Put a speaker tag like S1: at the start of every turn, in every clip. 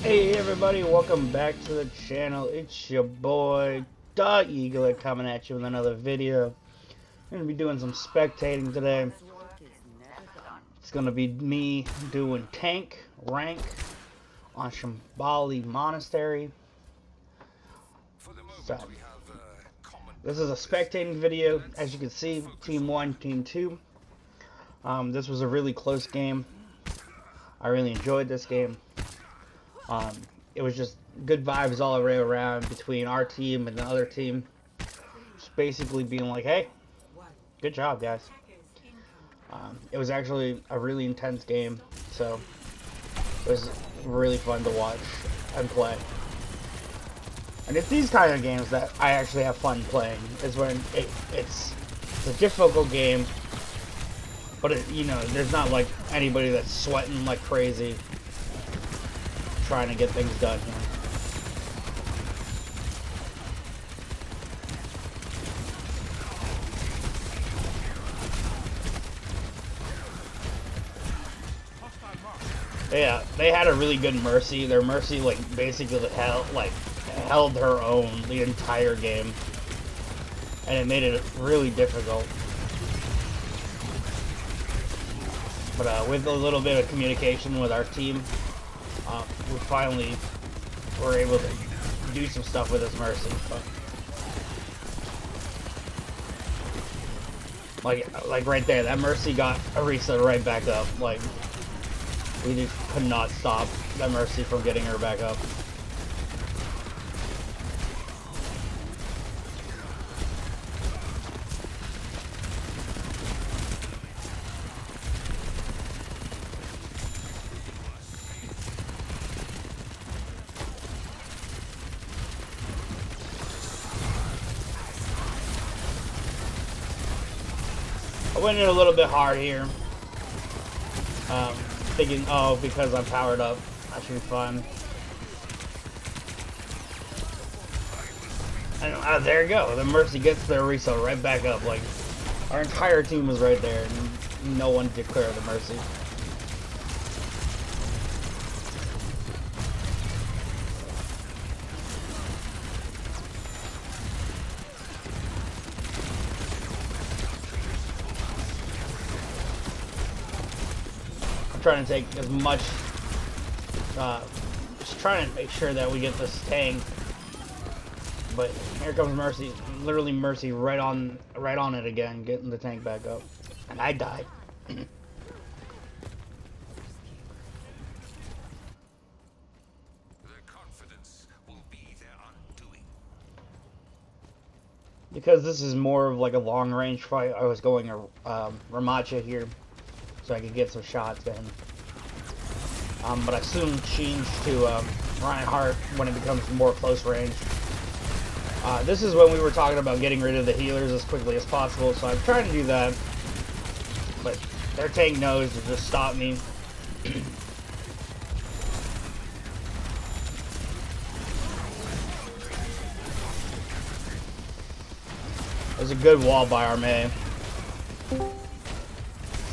S1: Hey everybody, welcome back to the channel. It's your boy, Eaglet, coming at you with another video. I'm going to be doing some spectating today. It's going to be me doing tank rank on Shambhala Monastery. So, this is a spectating video. As you can see, Team 1, Team 2. This was a really close game. I really enjoyed this game. It was just good vibes all the way around between our team and the other team. Just basically being like, hey, good job, guys. It was actually a really intense game, so it was really fun to watch and play. And it's these kind of games that I actually have fun playing. Is when it's a difficult game, but there's not like anybody that's sweating like crazy trying to get things done here. Yeah, they had a really good Mercy. Their Mercy basically held her own the entire game, and it made it really difficult. But with a little bit of communication with our team, we finally were able to do some stuff with this Mercy. Like right there, that Mercy got Arisa right back up. Like, we just could not stop that Mercy from getting her back up. I went in a little bit hard here, thinking, oh, because I'm powered up, I should be fine. And there you go, the Mercy gets their Riso right back up. Like, our entire team was right there, and no one did clear the Mercy. Trying to take as much, just trying to make sure that we get this tank. But here comes Mercy, literally Mercy right on it again, getting the tank back up, and I died. Because this is more of like a long range fight, I was going Ramacha here, so I could get some shots in. But I soon changed to Reinhardt when it becomes more close range. This is when we were talking about getting rid of the healers as quickly as possible, so I'm trying to do that. But their tank knows to just stop me. There's a good wall by our May.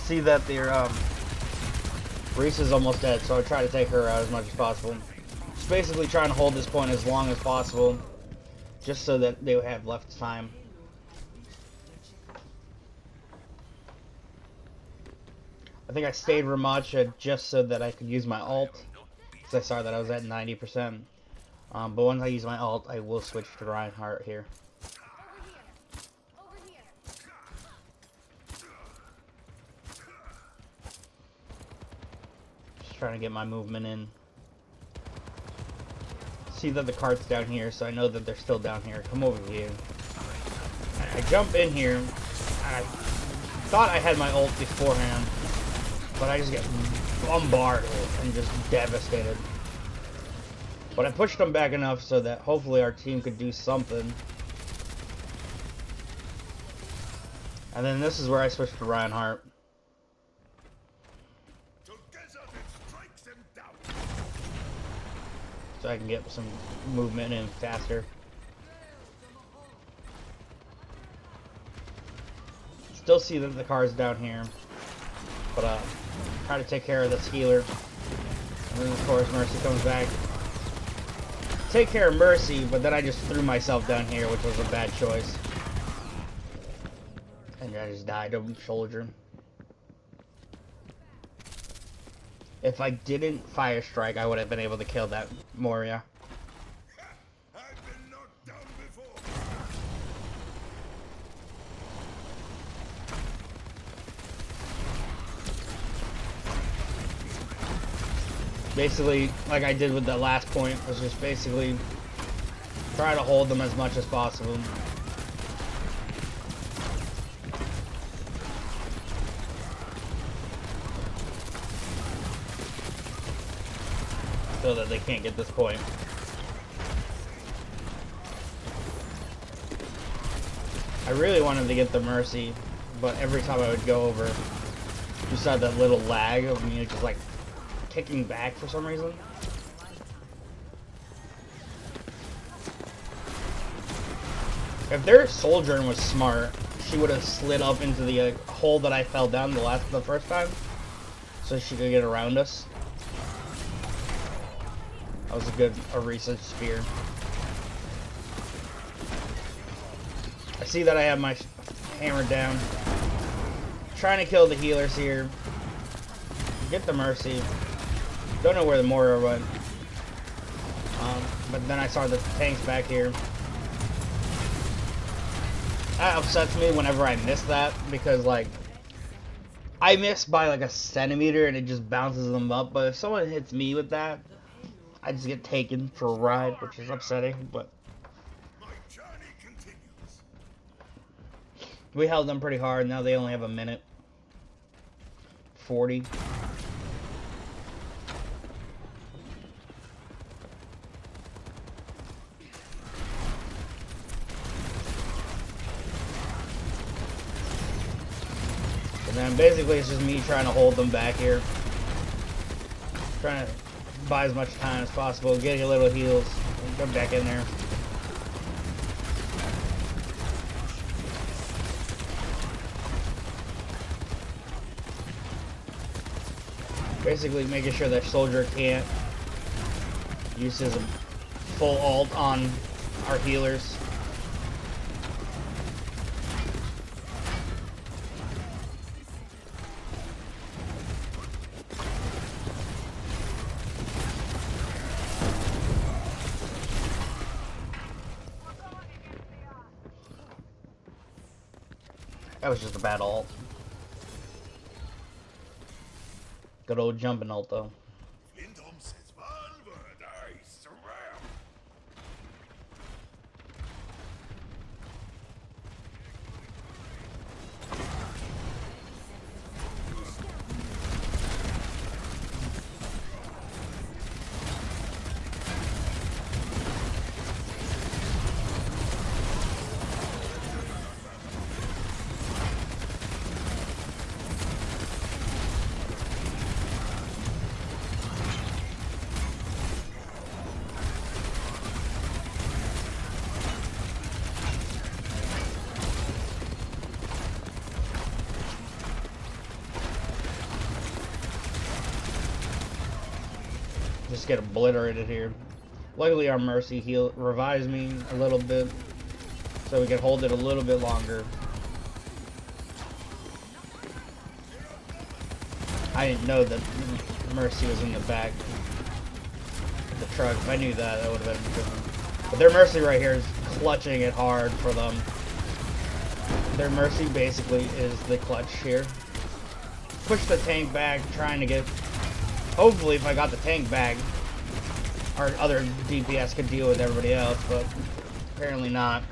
S1: See that their Reese is almost dead, so I try to take her out as much as possible. Just basically trying to hold this point as long as possible, just so that they would have left time. I think I stayed Ramacha just so that I could use my ult, because I saw that I was at 90%. But once I use my ult, I will switch to Reinhardt here. Trying to get my movement in. See that the cart's down here, so I know that they're still down here. Come over here. I jump in here, and I thought I had my ult beforehand, but I just get bombarded and just devastated. But I pushed them back enough so that hopefully our team could do something. And then this is where I switched to Reinhardt. So I can get some movement in faster. Still see that the car's down here, but try to take care of this healer. And then of course Mercy comes back, take care of Mercy, but then I just threw myself down here, which was a bad choice. And I just died of Soldier. If I didn't fire strike, I would have been able to kill that Moria. Basically, like I did with the last point, was just basically try to hold them as much as possible. So that they can't get this point. I really wanted to get the Mercy, but every time I would go over, you saw that little lag of me just like kicking back for some reason. If their Soldier was smart, she would have slid up into the hole that I fell down the first time, so she could get around us. That was a research spear. I see that I have my hammer down. Trying to kill the healers here. Get the Mercy. Don't know where the Moira went. But then I saw the tanks back here. That upsets me whenever I miss that, because like I miss by like a centimeter and it just bounces them up, but if someone hits me with that, I just get taken for a ride, which is upsetting. But we held them pretty hard. Now they only have a minute 40. And then basically it's just me trying to hold them back here. Trying to buy as much time as possible, get a little heals, and come back in there. Basically making sure that Soldier can't use his full ult on our healers. That was just a bad ult. Good old jumping ult though. Just get obliterated here. Luckily our Mercy revives me a little bit, so we can hold it a little bit longer. I didn't know that Mercy was in the back of the truck. If I knew that, that would have been different. But their Mercy right here is clutching it hard for them. Their Mercy basically is the clutch here. Push the tank back, trying to get... Hopefully, if I got the tank back, our other DPS could deal with everybody else, but apparently not.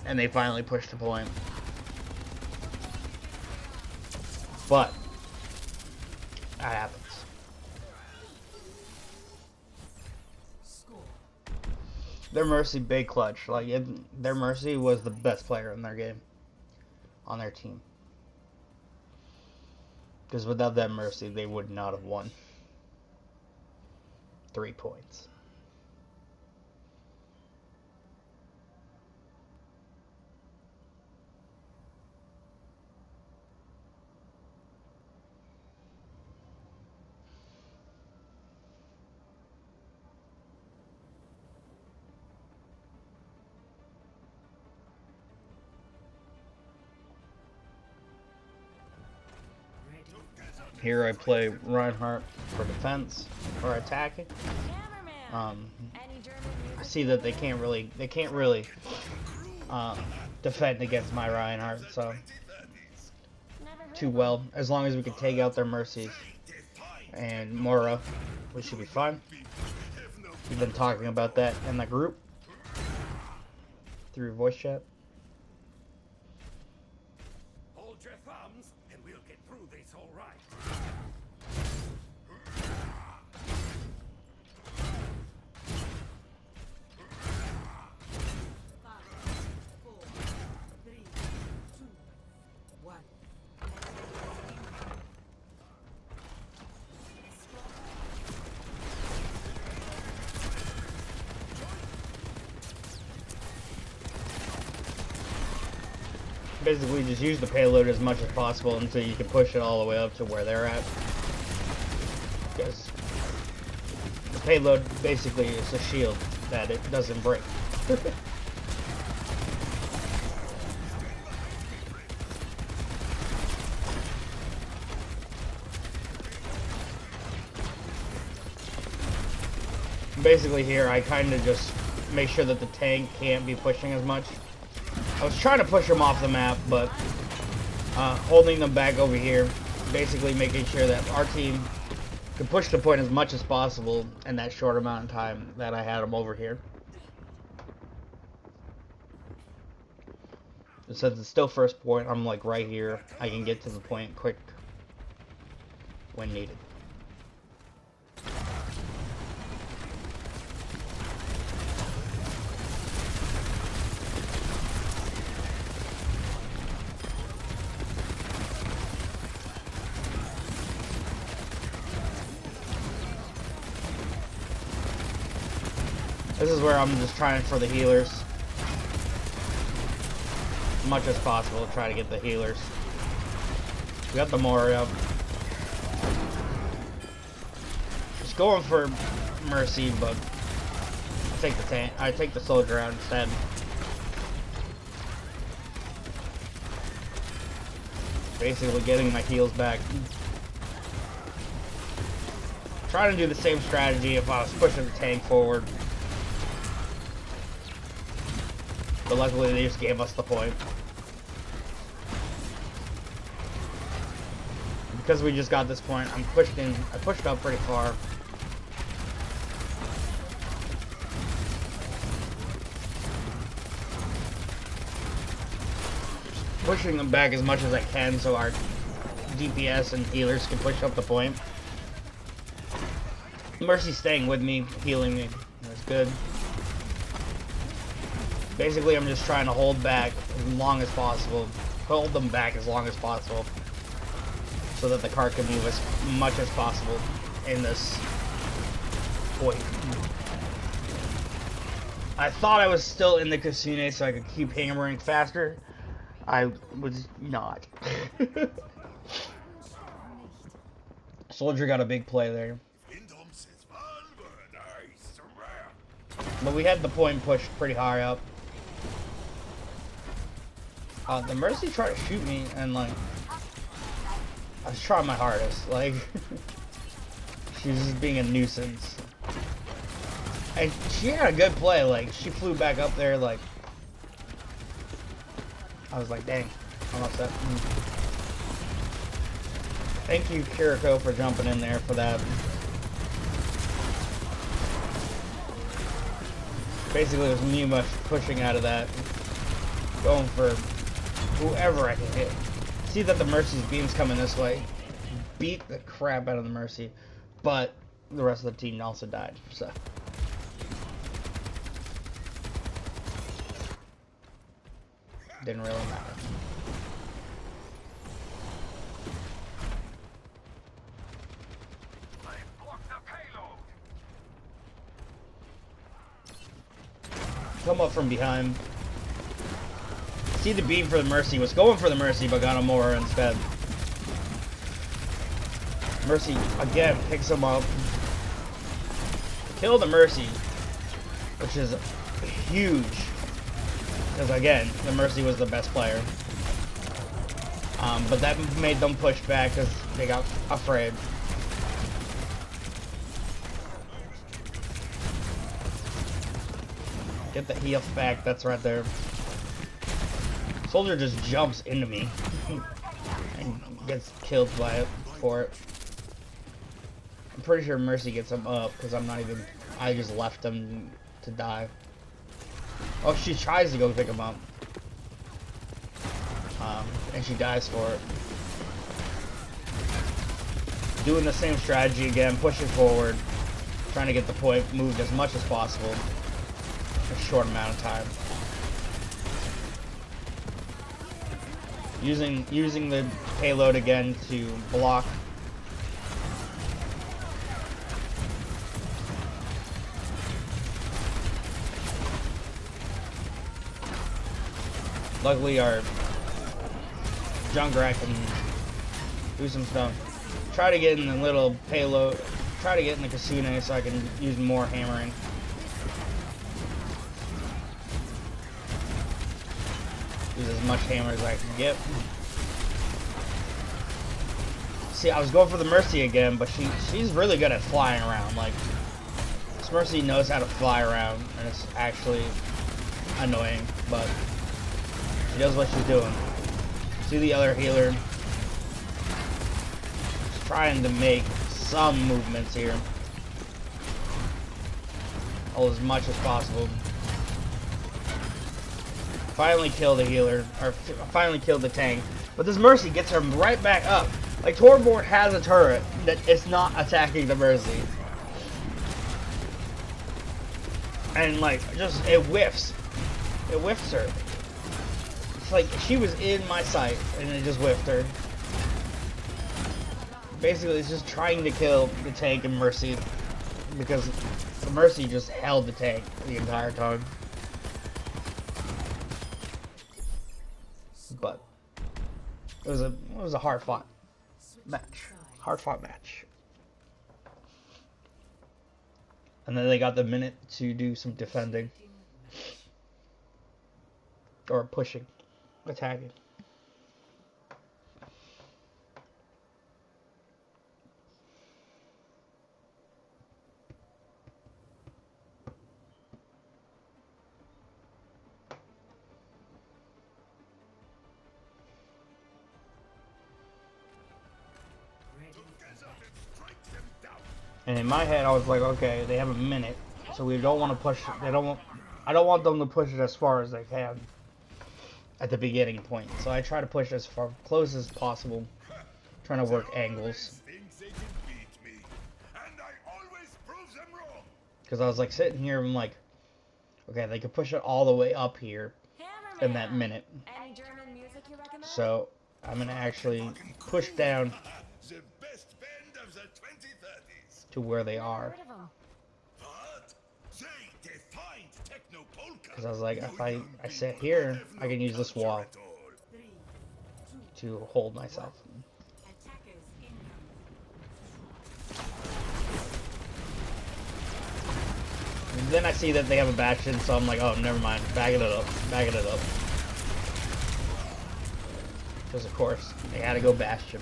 S1: And they finally pushed the point. But that happens. Their Mercy big clutch. Like their Mercy was the best player in their game, on their team. Because without that Mercy, they would not have won. 3 points. Here I play Reinhardt for defense or attacking. I see that they can't really defend against my Reinhardt, so too well. As long as we can take out their mercies and Mora, we should be fine. We've been talking about that in the group through voice chat.
S2: Hold your thumbs, and we'll get through this all right. 5, 4, 3, 2, 1.
S1: Basically, just use the payload as much as possible until you can push it all the way up to where they're at. Because the payload basically is a shield that it doesn't break. Basically here, I kind of just make sure that the tank can't be pushing as much. I was trying to push them off the map, but holding them back over here, basically making sure that our team could push the point as much as possible in that short amount of time that I had them over here. And since it's still first point, I'm like right here. I can get to the point quick when needed. This is where I'm just trying for the healers. As much as possible to try to get the healers. We got the Moria. Just going for Mercy, but I take the soldier out instead. Basically getting my heals back. Trying to do the same strategy if I was pushing the tank forward. But luckily they just gave us the point. Because we just got this point, I pushed up pretty far. Pushing them back as much as I can so our DPS and healers can push up the point. Mercy staying with me, healing me. That's good. Basically, I'm just trying to hold back as long as possible. Hold them back as long as possible. So that the cart can move as much as possible in this point. I thought I was still in the casino so I could keep hammering faster. I was not. Soldier got a big play there. But we had the point pushed pretty high up. The Mercy tried to shoot me, and like, I was trying my hardest. Like, she was just being a nuisance. And she had a good play. Like, she flew back up there. Like, I was like, dang, I'm upset. Thank you, Kiriko, for jumping in there for that. Basically, it was me much pushing out of that, going for whoever I can hit. See that the Mercy's beam's coming this way. Beat the crap out of the Mercy, but the rest of the team also died, so. Didn't really matter. Come up from behind. See the beam for the Mercy. Was going for the Mercy, but got a Mora instead. Mercy, again, picks him up. Kill the Mercy, which is huge. Because, again, the Mercy was the best player. But that made them push back because they got afraid. Get the heal back, that's right there. Soldier just jumps into me and gets killed by it for it. I'm pretty sure Mercy gets him up because I just left him to die. Oh, she tries to go pick him up. And she dies for it. Doing the same strategy again, pushing forward, trying to get the point moved as much as possible in a short amount of time. Using the payload again to block. Luckily our Junkrat can do some stuff. Try to get in the little payload. Try to get in the Kasune so I can use more hammering. Use as much hammer as I can get. See, I was going for the Mercy again, but she's really good at flying around. Like, this Mercy knows how to fly around, and it's actually annoying, but she knows what she's doing. See the other healer just trying to make some movements here. All as much as possible. Finally kill the healer, or finally kill the tank. But this Mercy gets her right back up. Like, Torbjorn has a turret that is not attacking the Mercy. And like, just, it whiffs. It whiffs her. It's like she was in my sight and it just whiffed her. Basically, it's just trying to kill the tank and Mercy because the Mercy just held the tank the entire time. But it was a hard fought match. Hard fought match. And then they got the minute to do some defending or pushing. Attacking. And in my head, I was like, okay, they have a minute, so we don't want to push. I don't want them to push it as far as they can at the beginning point. So I try to push as far close as possible, trying to work angles. Because I was like sitting here, I'm like, okay, they could push it all the way up here in that minute. So I'm gonna actually push down to where they are. Because I was like, if I sit here, I can use this wall to hold myself. And then I see that they have a Bastion, so I'm like, oh, never mind. Bagging it up. Bagging it up. Because, of course, they had to go Bastion.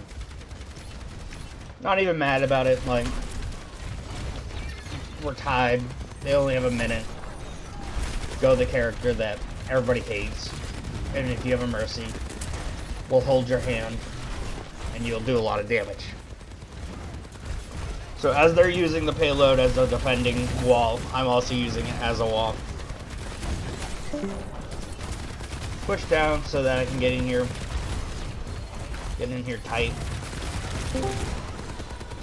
S1: Not even mad about it. Like, we're tied. They only have a minute. Go the character that everybody hates. And if you have a Mercy, we'll hold your hand. And you'll do a lot of damage. So as they're using the payload as a defending wall, I'm also using it as a wall. Push down so that I can get in here. Get in here tight.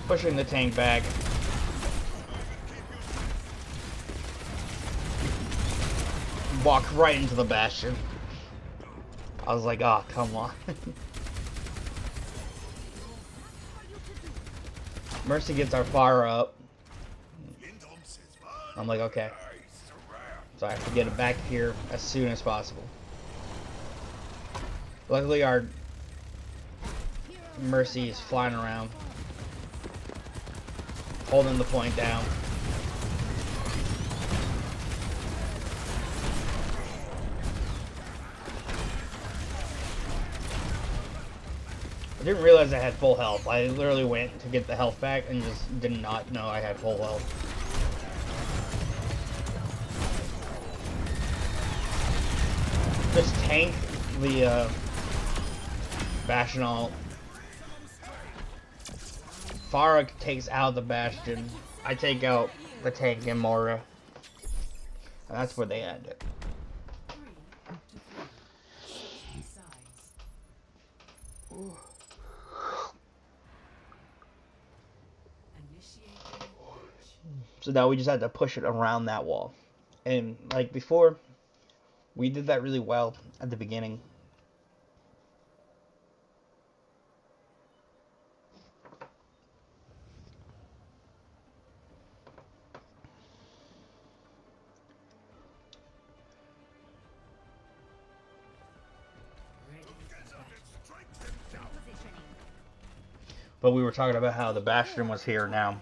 S1: Pushing the tank back. Walk right into the Bastion. I was like, oh, come on. Mercy gets our fire up. I'm like, okay. So I have to get it back here as soon as possible. Luckily, our Mercy is flying around, holding the point down. I didn't realize I had full health. I literally went to get the health back and just did not know I had full health. Just tank the Bastion ult. Pharah takes out the Bastion. I take out the tank and Moira. And that's where they end it. So now we just had to push it around that wall. And like before, we did that really well at the beginning. But we were talking about how the Bastion was here now.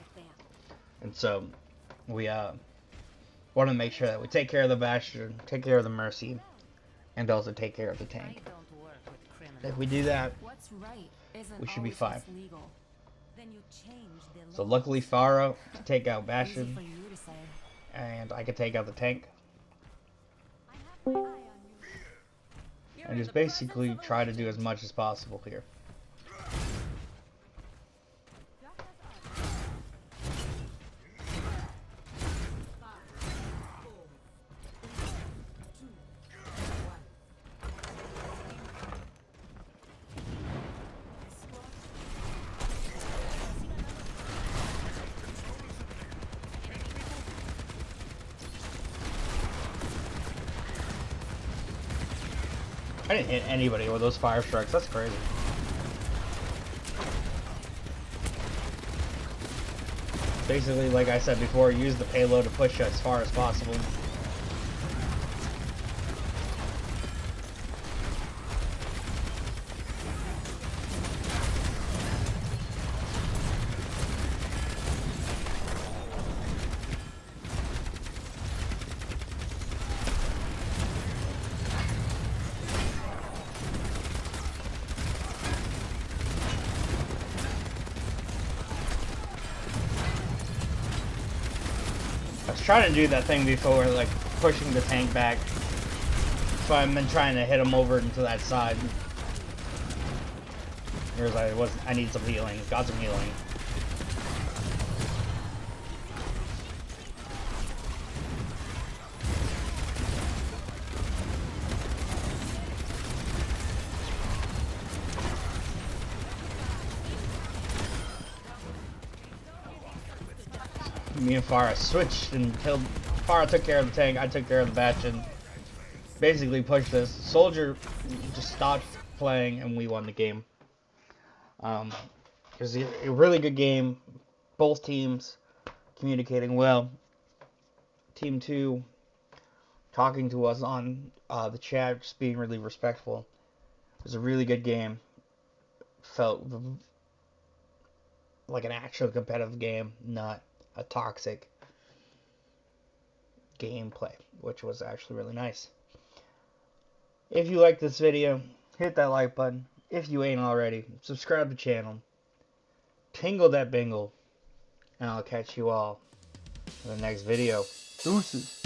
S1: And so we want to make sure that we take care of the Bastion, take care of the Mercy, and also take care of the tank. If we do that, we should be fine. So luckily Pharah to take out Bastion, and I can take out the tank. And just basically try to do as much as possible here. I didn't hit anybody with those fire strikes. That's crazy. Basically, like I said before, use the payload to push as far as possible. I was trying to do that thing before, like pushing the tank back. So I've been trying to hit him over into that side. Whereas I need some healing. Got some healing. Me and Pharah switched and killed. Pharah took care of the tank, I took care of the Bastion. Basically pushed this. Soldier just stopped playing and we won the game. It was a really good game. Both teams communicating well. Team 2 talking to us on the chat, just being really respectful. It was a really good game. Felt like an actual competitive game, not a toxic gameplay, which was actually really nice. If you like this video, hit that like button. If you ain't already, subscribe to the channel. Tingle that bingle. And I'll catch you all in the next video. Deuces.